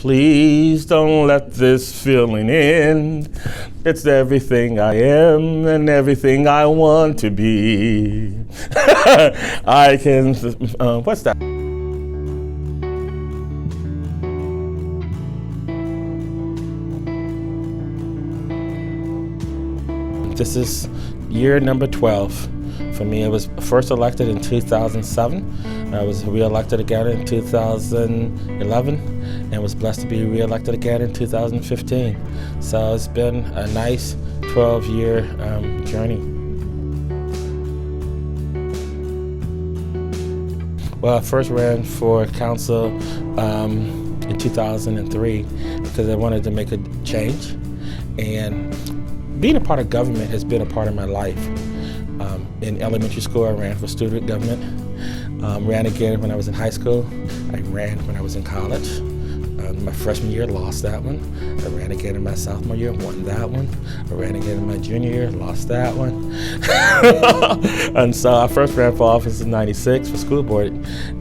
Please don't let this feeling end. It's everything I am and everything I want to be. I can, what's that? This is year number 12 for me. I was first elected in 2007. I was re-elected again in 2011 and was blessed to be re-elected again in 2015. So it's been a nice 12-year journey. Well, I first ran for council in 2003 because I wanted to make a change, and being a part of government has been a part of my life. In elementary school, I ran for student government. Ran again when I was in high school. I ran when I was in college. My freshman year, lost that one. I ran again in my sophomore year, won that one. I ran again in my junior year, lost that one. And so I first ran for office in '96 for school board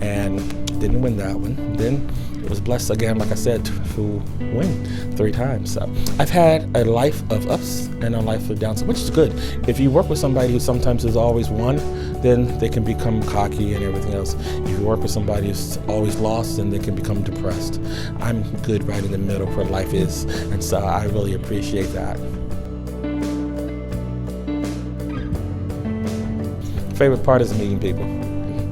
and didn't win that one. Then I was blessed again, like I said, to win 3 times. So I've had a life of ups and a life of downs, which is good. If you work with somebody who sometimes has always won, then they can become cocky and everything else. If you work with somebody who's always lost, then they can become depressed. I'm good right in the middle where life is, and so I really appreciate that. Favorite part is meeting people.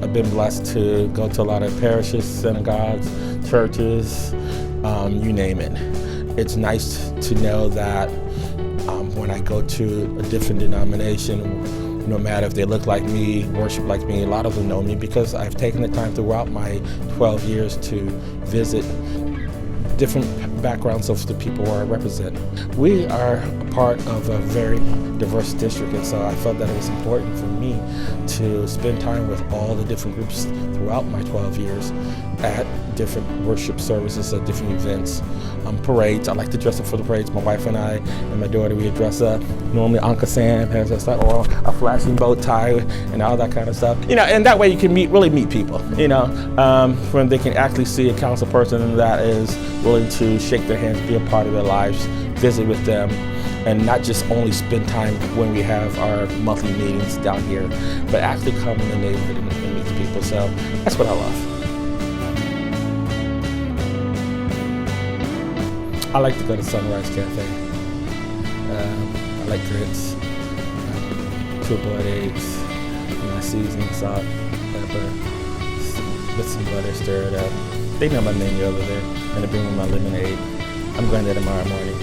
I've been blessed to go to a lot of parishes, synagogues, churches, you name it. It's nice to know that when I go to a different denomination, no matter if they look like me, worship like me, a lot of them know me because I've taken the time throughout my 12 years to visit different backgrounds of the people who I represent. We are a part of a very diverse district, and so I felt that it was important for me to spend time with all the different groups throughout my 12 years at different worship services, at different events, parades. I like to dress up for the parades. My wife and I and my daughter, we dress up. Normally Uncle Sam has us or a flashing bow tie and all that kind of stuff. You know, and that way you can really meet people, you know, when they can actually see a council person that is willing to shake their hands, be a part of their lives, visit with them, and not just only spend time when we have our monthly meetings down here, but actually come in the neighborhood and meet the people. So that's what I love. I like to go to Sunrise Cafe. I like grits, 2 boiled eggs, my seasoning, salt, pepper, with some butter, stir it up. They know my menu over there, and they bring me my lemonade. I'm going there tomorrow morning.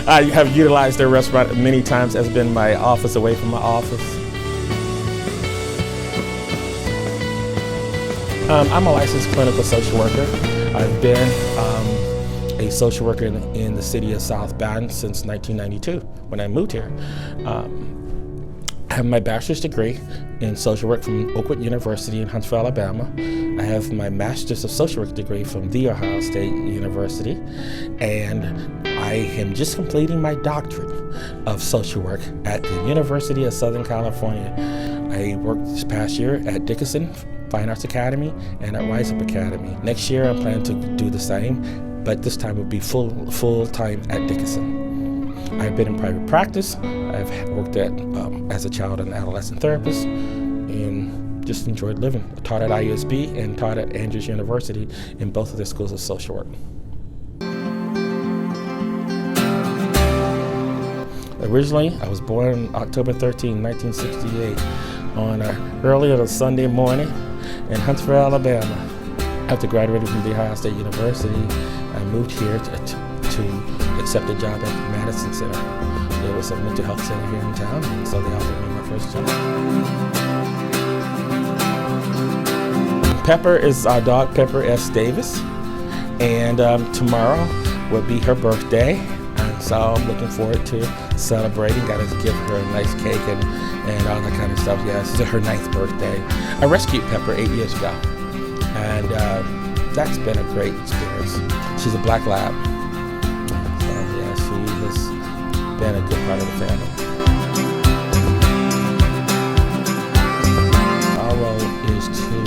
I have utilized their restaurant many times. It's been my office away from my office. I'm a licensed clinical social worker. I've been a social worker in the city of South Bend since 1992 when I moved here. I have my bachelor's degree in social work from Oakwood University in Huntsville, Alabama. I have my master's of social work degree from The Ohio State University, and I am just completing my doctorate of social work at the University of Southern California. I worked this past year at Dickinson Fine Arts Academy and at Rise Up Academy. Next year I'm planning to do the same, but this time it will be full-time at Dickinson. I've been in private practice. I've worked at as a child and adolescent therapist, and just enjoyed living. I taught at IUSB and taught at Andrews University in both of their schools of social work. Originally, I was born on October 13, 1968, on early on a Sunday morning in Huntsville, Alabama. After graduating from The Ohio State University, I moved here to accept a job at the Madison Center. It was a mental health center here in town, and so they offered me my first job. Pepper is our dog, Pepper S. Davis, and tomorrow will be her birthday, and so I'm looking forward to celebrating. Got to give her a nice cake and all that kind of stuff. Yeah, it's her 9th birthday. I rescued Pepper 8 years ago, and that's been a great experience. She's a black lab. So yeah, she has been a good part of the family. Our role is to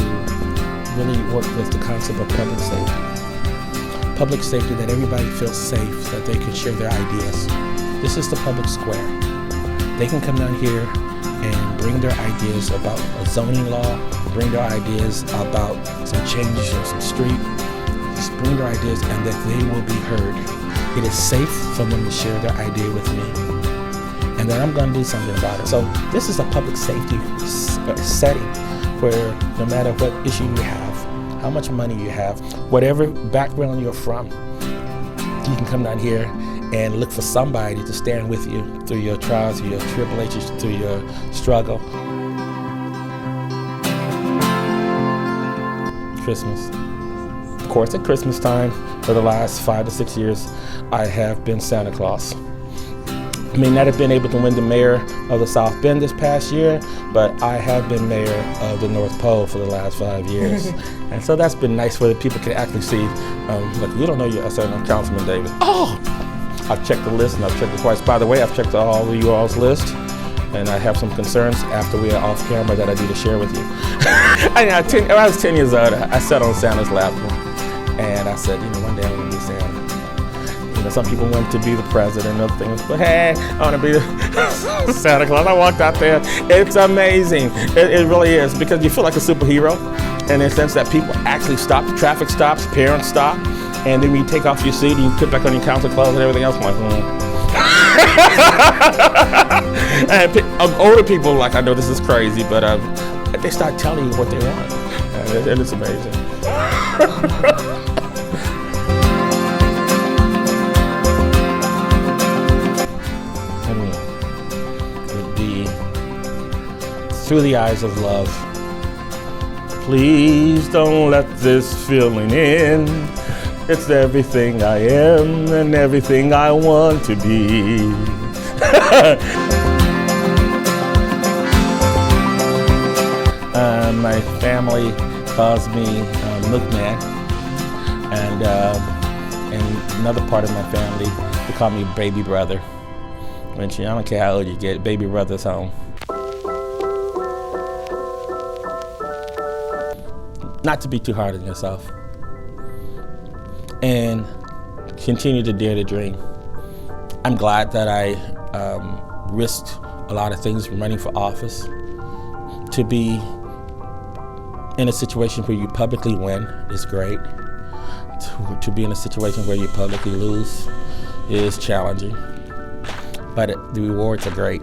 really work with the concept of public safety. public safety, that everybody feels safe, that they can share their ideas. This is the public square. They can come down here and bring their ideas about a zoning law, bring their ideas about some changes in some street, just bring their ideas, and that they will be heard. It is safe for them to share their idea with me, and that I'm going to do something about it. So this is a public safety setting where no matter what issue you have, how much money you have, whatever background you're from, you can come down here and look for somebody to stand with you through your trials, through your tribulations, through your struggle. Christmas. Of course, at Christmas time, for the last 5 to 6 years, I have been Santa Claus. I may not have been able to win the mayor of the South Bend this past year, but I have been mayor of the North Pole for the last 5 years. And so that's been nice where the people can actually see, like, you don't know I said, I'm Councilman David. Oh! I've checked the list and I've checked it twice. By the way, I've checked all of you all's list, and I have some concerns after we are off camera that I need to share with you. When I was 10 years old, I sat on Santa's lap and I said, one day I'm going to be Santa. Some people want to be the president and other things, but hey, I want to be the Santa Claus. I walked out there. It's amazing. It really is, because you feel like a superhero in the sense that people actually stop, the traffic stops, parents stop, and then when you take off your suit and you put back on your council clothes and everything else, I'm like, And older people, like, I know this is crazy, but they start telling you what they want, and it's amazing. Would be through the eyes of love. Please don't let this feeling in. It's everything I am and everything I want to be. My family calls me Milkman, and another part of my family, they call me Baby Brother. I don't care how old you get, Baby Brother's home. Not to be too hard on yourself, and continue to dare to dream. I'm glad that I risked a lot of things from running for office. To be in a situation where you publicly win is great. To be in a situation where you publicly lose is challenging, but the rewards are great.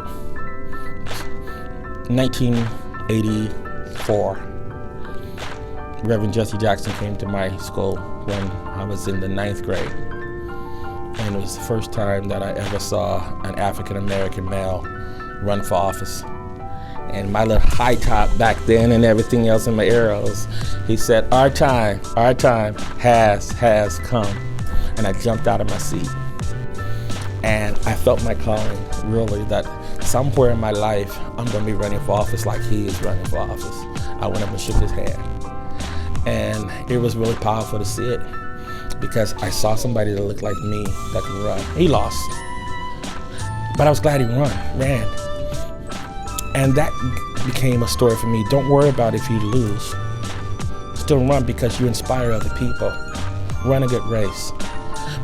1984, Reverend Jesse Jackson came to my school when I was in the 9th grade. And it was the first time that I ever saw an African-American male run for office. And my little high top back then and everything else in my arrows, he said, our time has come. And I jumped out of my seat. And I felt my calling, really, that somewhere in my life, I'm gonna be running for office like he is running for office. I went up and shook his hand. And it was really powerful to see it, because I saw somebody that looked like me that could run. He lost, but I was glad he ran. And that became a story for me. Don't worry about if you lose. Still run, because you inspire other people. Run a good race,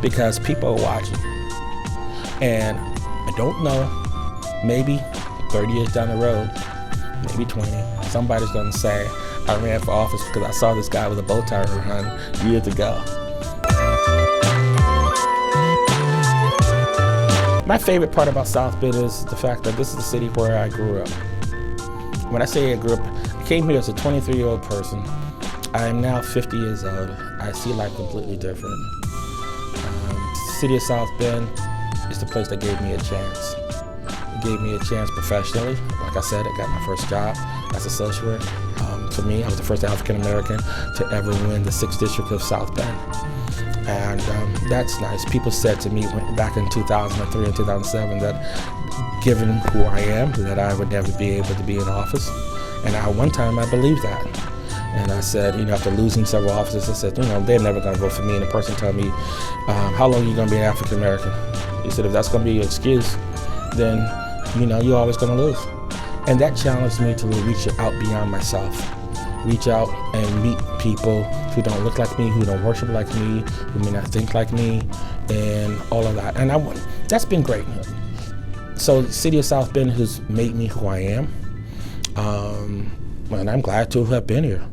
because people are watching. And I don't know, maybe 30 years down the road, maybe 20, somebody's gonna say, I ran for office because I saw this guy with a bow tie run years ago. My favorite part about South Bend is the fact that this is the city where I grew up. When I say I grew up, I came here as a 23-year-old person. I am now 50 years old. I see life completely different. The city of South Bend is the place that gave me a chance. It gave me a chance professionally. Like I said, I got my first job as a social worker. For me, I was the first African-American to ever win the 6th District of South Bend. And that's nice. People said to me back in 2003 and 2007 that given who I am, that I would never be able to be in office. And at one time, I believed that. And I said, after losing several offices, I said, they're never going to vote for me. And the person told me, how long are you going to be an African-American? He said, if that's going to be your excuse, then, you're always going to lose. And that challenged me to reach out beyond myself reach out and meet people who don't look like me, who don't worship like me, who may not think like me, and all of that. And that's been great. So the City of South Bend has made me who I am, and I'm glad to have been here.